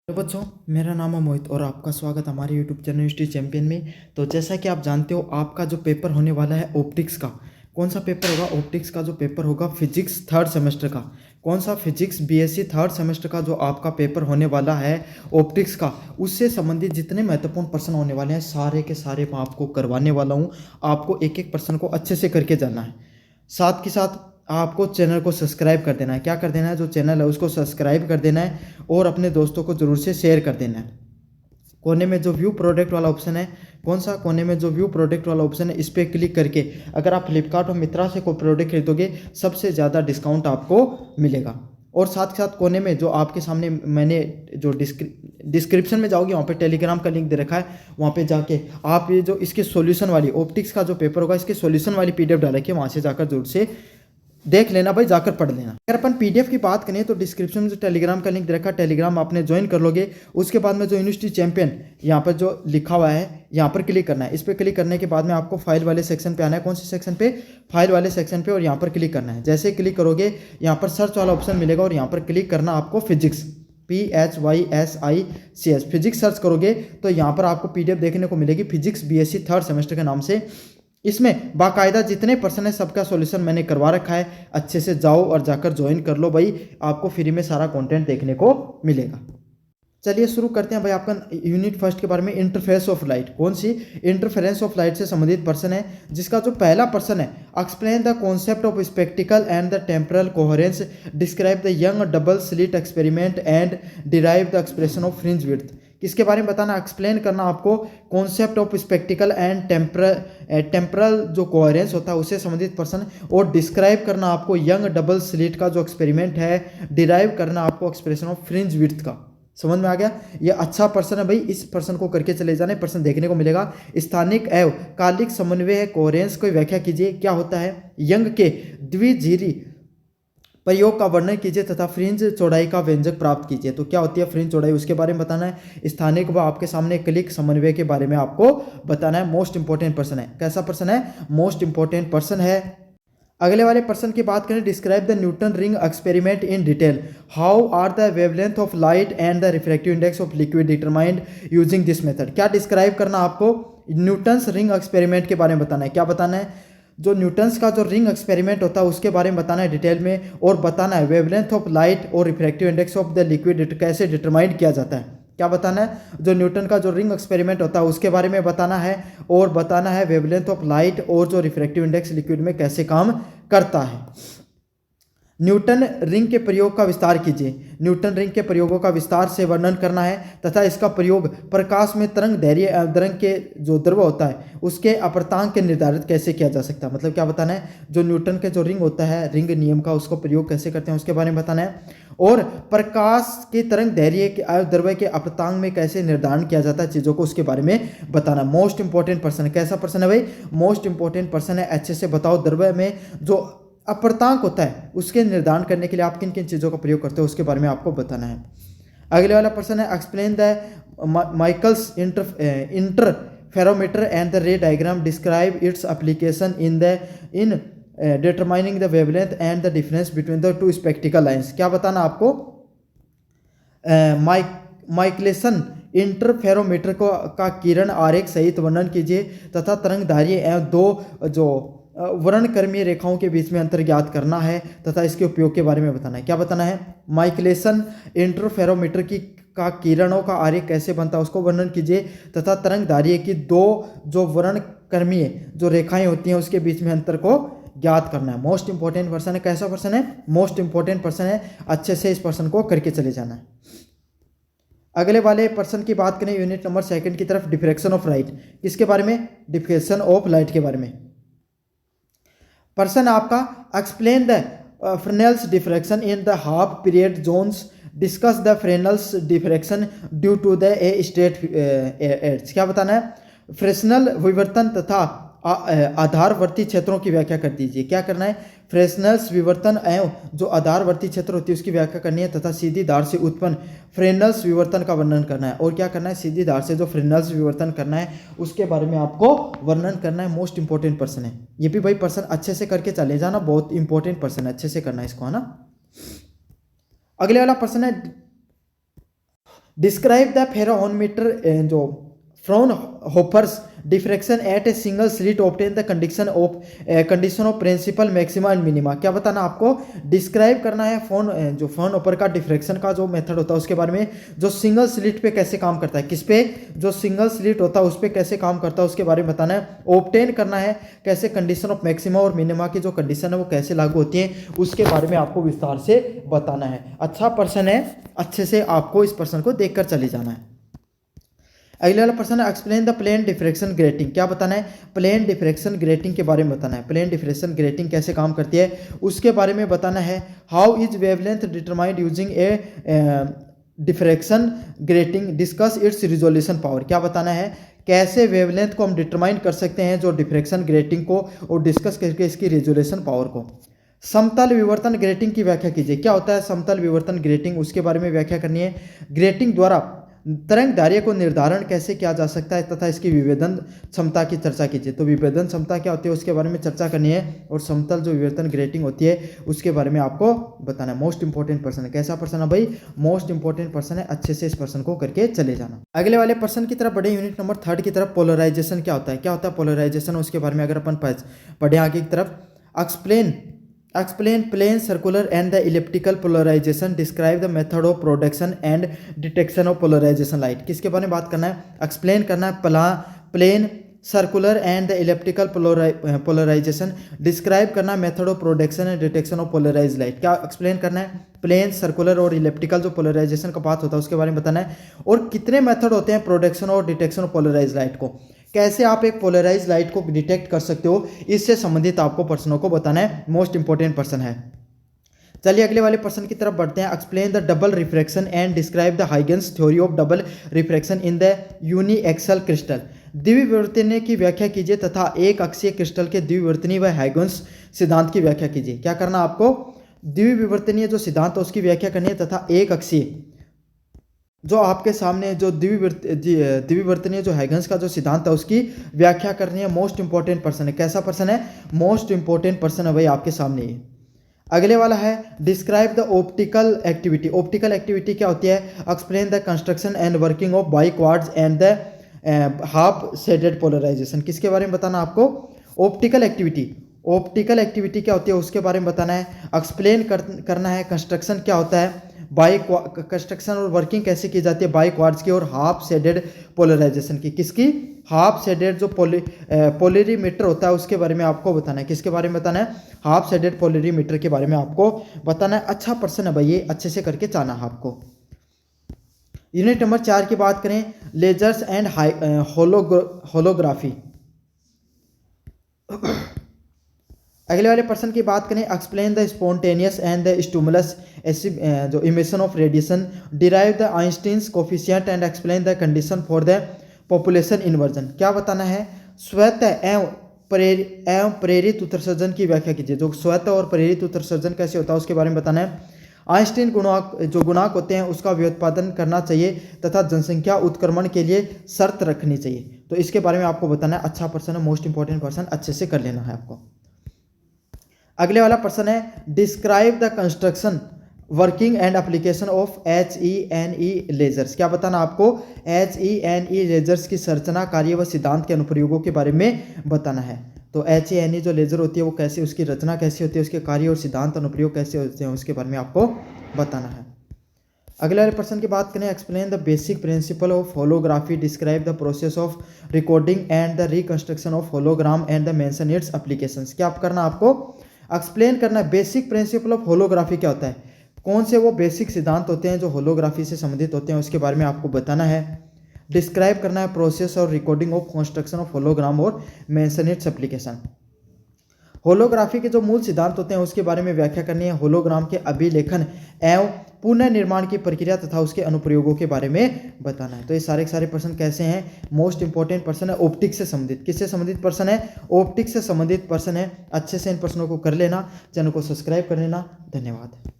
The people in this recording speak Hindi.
तो बच्चों, मेरा नाम है मोहित और आपका स्वागत हमारे यूट्यूब चैनल हिस्ट्री चैंपियन में। तो जैसा कि आप जानते हो, आपका जो पेपर होने वाला है ऑप्टिक्स का, कौन सा पेपर होगा? ऑप्टिक्स का जो पेपर होगा फिजिक्स थर्ड सेमेस्टर का। कौन सा? फिजिक्स बीएससी थर्ड सेमेस्टर का जो आपका पेपर होने वाला है ऑप्टिक्स का, उससे संबंधित जितने महत्वपूर्ण प्रश्न होने वाले हैं सारे के सारे मैं आपको करवाने वाला हूँ। आपको एक एक प्रश्न को अच्छे से करके जाना है। साथ के साथ आपको चैनल को सब्सक्राइब कर देना है। क्या कर देना है? जो चैनल है उसको सब्सक्राइब कर देना है और अपने दोस्तों को ज़रूर से शेयर कर देना है। कोने में जो व्यू प्रोडक्ट वाला ऑप्शन है, कौन सा? कोने में जो व्यू प्रोडक्ट वाला ऑप्शन है, इस पर क्लिक करके अगर आप फ्लिपकार्ट और मित्रा से कोई प्रोडक्ट खरीदोगे सबसे ज़्यादा डिस्काउंट आपको मिलेगा। और साथ के साथ कोने में जो आपके सामने मैंने जो डिस्क्रिप्शन में जाओगे वहाँ पे टेलीग्राम का लिंक दे रखा है, वहाँ पे जाके आप ये जो इसके सॉल्यूशन वाली ऑप्टिक्स का जो पेपर होगा इसके सॉल्यूशन वाली पीडीएफ डाल रखी है, वहाँ से जाकर जरूर से देख लेना भाई, जाकर पढ़ लेना। अगर अपन पीडीएफ की बात करें तो डिस्क्रिप्शन में जो टेलीग्राम का लिंक दे रखा है, टेलीग्राम आपने ज्वाइन कर लोगे। उसके बाद में जो यूनिवर्सिटी चैंपियन यहाँ पर जो लिखा हुआ है यहाँ पर क्लिक करना है। इस पर क्लिक करने के बाद में आपको फाइल वाले सेक्शन पे आना है। कौन से सेक्शन पे? फाइल वाले सेक्शन पे, और यहाँ पर क्लिक करना है। जैसे क्लिक करोगे यहाँ पर सर्च वाला ऑप्शन मिलेगा और यहाँ पर क्लिक करना आपको फिजिक्स PHYSICS फिजिक्स सर्च करोगे तो यहाँ पर आपको पीडीएफ देखने को मिलेगी फिजिक्स बीएससी थर्ड सेमेस्टर के नाम से। इसमें बाकायदा जितने पर्सन है सबका सॉल्यूशन मैंने करवा रखा है। अच्छे से जाओ और जाकर ज्वाइन कर लो भाई, आपको फ्री में सारा कंटेंट देखने को मिलेगा। चलिए शुरू करते हैं भाई आपका यूनिट फर्स्ट के बारे में। Interference of light. कौन सी? इंटरफेरेंस ऑफ लाइट से संबंधित पर्सन है, जिसका जो पहला पर्सन है, explain the concept of spectacled and the temporal coherence, describe the young double slit experiment and derive the expression of fringe width. किसके बारे में बताना? एक्सप्लेन करना आपको concept of spectacled and temporal जो कोहेरेंस होता है उससे संबंधित पर्सन, और डिस्क्राइब करना आपको यंग डबल स्लिट का जो एक्सपेरिमेंट है, डिराइव करना आपको एक्सप्रेशन ऑफ फ्रिंज विड्थ का। समझ में आ गया? ये अच्छा पर्सन है भाई, इस पर्सन को करके चले जाने, पर्सन देखने को मिलेगा। स्थानिक एवं कालिक समन्वय है कोहेरेंस को व्याख्या कीजिए। क्या होता है? यंग के द्विजीरी प्रयोग का वर्णन कीजिए तथा फ्रिंज चौड़ाई का व्यंजक प्राप्त कीजिए। तो क्या होती है फ्रिंज चौड़ाई, उसके बारे में बताना है। स्थानिक व आपके सामने क्लिक समन्वय के बारे में आपको बताना है। मोस्ट इंपॉर्टेंट पर्सन है। कैसा पर्सन है? मोस्ट इंपॉर्टेंट पर्सन है। अगले वाले पर्सन की बात करें, describe the Newton ring experiment in detail. How are the wavelength of light and the refractive index of liquid determined using this method. क्या डिस्क्राइब करना आपको? न्यूटन्स रिंग एक्सपेरिमेंट के बारे में बताना है। क्या बताना है? जो न्यूटन्स का जो रिंग एक्सपेरिमेंट होता है उसके बारे में बताना है डिटेल में, और बताना है वेवलेंथ ऑफ लाइट और refractive index of the liquid कैसे डिटरमाइंड किया जाता है। क्या बताना है? जो न्यूटन का जो रिंग एक्सपेरिमेंट होता है उसके बारे में बताना है, और बताना है वेवलेंथ ऑफ लाइट और जो रिफ्रैक्टिव इंडेक्स लिक्विड में कैसे काम करता है। न्यूटन रिंग के प्रयोग का विस्तार कीजिए। न्यूटन रिंग के प्रयोगों का विस्तार से वर्णन करना है तथा इसका प्रयोग प्रकाश में तरंग दैर्घ्य तरंग के जो द्रव्य होता है उसके अपर्तांक के निर्धारित कैसे किया जा सकता है। मतलब क्या बताना है? जो न्यूटन के जो रिंग होता है, रिंग नियम का, उसको प्रयोग कैसे करते हैं उसके बारे में बताना है। और प्रकाश के तरंग दैर्घ्य के द्रव्य के अपर्तांक में कैसे निर्धारण किया जाता है चीज़ों को, उसके बारे में बताना। मोस्ट इंपॉर्टेंट पर्सन है। कैसा पर्सन है भाई? मोस्ट इंपॉर्टेंट पर्सन है। अच्छे से बताओ, द्रव्य में जो अपर्तांक होता है उसके निर्धारण करने के लिए आप किन किन चीज़ों का प्रयोग करते हो उसके बारे में आपको बताना है। अगले वाला पर्सन है, explain the Michael's interferometer and the ray diagram, describe its application in determining the wavelength and the difference between the two spectacle lines. क्या बताना आपको? माइकलेसन इंटरफेरोमीटर को का किरण आरेख सहित वर्णन कीजिए तथा तरंगधारी एवं दो जो वर्णक्रमीय रेखाओं के बीच में अंतर ज्ञात करना है तथा इसके उपयोग के बारे में बताना है। क्या बताना है? माइकलेसन इंटरफेरोमीटर की का किरणों का आरेख कैसे बनता है उसको वर्णन कीजिए तथा तरंगधारी की दो जो वर्णक्रमीय जो रेखाएं होती हैं उसके बीच में अंतर को ज्ञात करना है। मोस्ट इंपॉर्टेंट पर्सन है। कैसा पर्सन है? मोस्ट इंपॉर्टेंट पर्सन है। अच्छे से इस पर्सन को करके चले जाना है। अगले वाले पर्सन की बात करें यूनिट नंबर सेकंड की तरफ, डिफ्रैक्शन ऑफ लाइट। किसके बारे में? डिफ्रैक्शन ऑफ लाइट के बारे में। पर्सन आपका, explain the Fresnel's diffraction in the half period zones, discuss the Fresnel's diffraction due to the a straight edges. क्या बताना है? फ्रेस्नेल विवर्तन तथा आधारवर्ती क्षेत्रों की व्याख्या कर दीजिए। क्या करना है? फ्रेस्नेल्स विवर्तन एवं जो आधारवर्ती क्षेत्र होती है उसकी व्याख्या करनी है तथा सीधी धार से उत्पन्न फ्रेस्नेल्स विवर्तन का वर्णन करना है। और क्या करना है? सीधी धार से जो फ्रेस्नेल्स विवर्तन करना है उसके बारे में आपको वर्णन करना है। मोस्ट इंपॉर्टेंट पर्सन है ये भी भाई। पर्सन अच्छे से करके चले जाना, बहुत इंपॉर्टेंट पर्सन है, अच्छे से करना है इसको, है ना। अगले वाला पर्सन है डिस्क्राइब द फेरोमीटर जो Fraunhofer's diffraction at a single slit obtain the condition of principal maxima and minima. क्या बताना आपको, डिस्क्राइब करना है जो फ्राउनहोफर का डिफ्रैक्शन का जो मेथड होता है उसके बारे में, जो सिंगल स्लिट पे कैसे काम करता है, किस पे, जो सिंगल स्लिट होता है उस पर कैसे काम करता है उसके बारे में बताना है। ऑब्टेन करना है कैसे कंडीशन ऑफ मैक्सिमा और मिनिमा की जो कंडीशन है वो कैसे लागू होती है उसके बारे में आपको विस्तार से बताना है। अच्छा प्रश्न है, अच्छे से आपको इस प्रश्न को देखकर चले जाना है। अगले वाला प्रश्न है explain the plane diffraction grating. क्या बताना है, प्लेन डिफ्रैक्शन ग्रेटिंग के बारे में बताना है। प्लेन डिफ्रैक्शन ग्रेटिंग कैसे काम करती है उसके बारे में बताना है। How is wavelength determined using A diffraction grating, discuss it's resolution power. क्या बताना है, कैसे वेवलेंथ को हम डिटरमाइन कर सकते हैं जो डिफ्रैक्शन ग्रेटिंग को, और डिस्कस करके इसकी रिजोल्यूशन पावर को। समतल विवर्तन ग्रेटिंग की व्याख्या कीजिए। क्या होता है समतल विवर्तन ग्रेटिंग, उसके बारे में व्याख्या करनी है। ग्रेटिंग द्वारा तरंग दैर्ध्य को निर्धारण कैसे किया जा सकता है तथा इसकी विभेदन क्षमता की चर्चा कीजिए। तो विभेदन क्षमता क्या होती है उसके बारे में चर्चा करनी है, और समतल जो विवर्तन ग्रेटिंग होती है उसके बारे में आपको बताना है। मोस्ट इंपॉर्टेंट पर्सन है। कैसा पर्सन है भाई, मोस्ट इंपॉर्टेंट पर्सन है। अच्छे से इस पर्सन को करके चले जाना। अगले वाले पर्सन की तरफ बढ़े, यूनिट नंबर 3 की तरफ। पोलराइजेशन क्या होता है, क्या होता है पोलराइजेशन, उसके बारे में अगर अपन पढ़े आगे की तरफ। Explain plane circular and the elliptical polarisation, describe the method of production and detection of polarisation light. किसके बारे में बात करना है, एक्सप्लेन करना है plane circular and the elliptical polarisation, describe करना है method of production and detection of polarise light. क्या एक्सप्लेन करना है, प्लेन सर्कुलर और इलिप्टिकल जो पोलराइजेशन का बात होता है उसके बारे में बताना है, और कितने मेथड होते हैं प्रोडक्शन और डिटेक्शन ऑफ पोलराइज लाइट को, कैसे आप एक पोलराइज लाइट को डिटेक्ट कर सकते हो, इससे संबंधित आपको प्रश्नों को बताना है। मोस्ट इंपॉर्टेंट प्रश्न है। चलिए अगले वाले प्रश्न की तरफ बढ़ते हैं। Explain the double refraction and describe the Huygens theory of double refraction in the uniaxial crystal. द्विविवर्तनीय की व्याख्या कीजिए तथा एक अक्षीय क्रिस्टल के द्विविवर्तनीय व हाइगन्स सिद्धांत की व्याख्या कीजिए। क्या करना आपको, द्विविवर्तनीय जो सिद्धांत है उसकी व्याख्या करनी है तथा एक अक्षीय जो आपके सामने जो द्विविवर्तनीय जो हाइगन्स का जो सिद्धांत है उसकी व्याख्या करनी है। मोस्ट इंपॉर्टेंट पर्सन है। कैसा पर्सन है, मोस्ट इंपॉर्टेंट पर्सन है भाई आपके सामने ही। अगले वाला है describe the optical activity. Optical activity क्या होती है, explain the construction and working of biquartz and the half shaded polarisation. किसके बारे में बताना आपको, ऑप्टिकल एक्टिविटी। ऑप्टिकल एक्टिविटी क्या होती है उसके बारे में बताना है। एक्सप्लेन करना है कंस्ट्रक्शन क्या होता है, कंस्ट्रक्शन और वर्किंग कैसे की जाती है बाइक्वार्ड्स की और हाफ शेडेड पोलराइजेशन की। किसकी, हाफ शेडेड जो पोलरीमीटर होता है उसके बारे में आपको बताना है। किसके बारे में बताना है, हाफ शेडेड पोलरीमीटर के बारे में आपको बताना है। अच्छा प्रश्न है भाई ये, अच्छे से करके जाना है आपको। यूनिट नंबर 4 की बात करें, लेजर्स एंड होलोग्राफी। अगले वाले पर्सन की बात करें, explain the spontaneous and the stimulus जो emission of radiation, derive the Einstein's coefficient and explain the condition for the population inversion. क्या बताना है, स्वतः एवं प्रेरित उत्सर्जन की व्याख्या कीजिए। जो स्वतः और प्रेरित उत्सर्जन कैसे होता है उसके बारे में बताना है। आइंस्टीन गुणांक होते हैं उसका व्युत्पादन करना चाहिए तथा जनसंख्या उत्क्रमण के लिए शर्त रखनी चाहिए। तो इसके बारे में आपको बताना है। अच्छा पर्सन है, मोस्ट इंपॉर्टेंट पर्सन, अच्छे से कर लेना है आपको। अगले वाला प्रश्न है describe the construction working and application of HENE lasers. क्या बताना आपको, HENE लेजर्स की संरचना, कार्य व सिद्धांत के अनुप्रयोगों के बारे में बताना है। तो HENE जो लेजर होती है वो कैसे, उसकी रचना कैसी होती है, उसके कार्य और सिद्धांत अनुप्रयोग कैसे होते हैं उसके बारे में आपको बताना है। अगले वाले प्रश्न की बात करें, explain the basic principle of holography, describe the process of recording and the reconstruction of hologram and the mention it's applications. क्या करना आपको, एक्सप्लेन करना है बेसिक प्रिंसिपल ऑफ होलोग्राफी क्या होता है, कौन से वो बेसिक सिद्धांत होते हैं जो होलोग्राफी से संबंधित होते हैं उसके बारे में आपको बताना है। डिस्क्राइब करना है प्रोसेस और recording of construction of hologram और मेंशन इट्स एप्लीकेशन। होलोग्राफी के जो मूल सिद्धांत होते हैं उसके बारे में व्याख्या करनी है। होलोग्राम के अभिलेखन एवं पुनर्निर्माण की प्रक्रिया तथा उसके अनुप्रयोगों के बारे में बताना है। तो ये सारे के सारे प्रश्न कैसे हैं, मोस्ट इंपॉर्टेंट प्रश्न है, ऑप्टिक्स से संबंधित। किससे संबंधित प्रश्न है, ऑप्टिक्स से संबंधित प्रश्न है। अच्छे से इन प्रश्नों को कर लेना, चैनल को सब्सक्राइब कर लेना। धन्यवाद।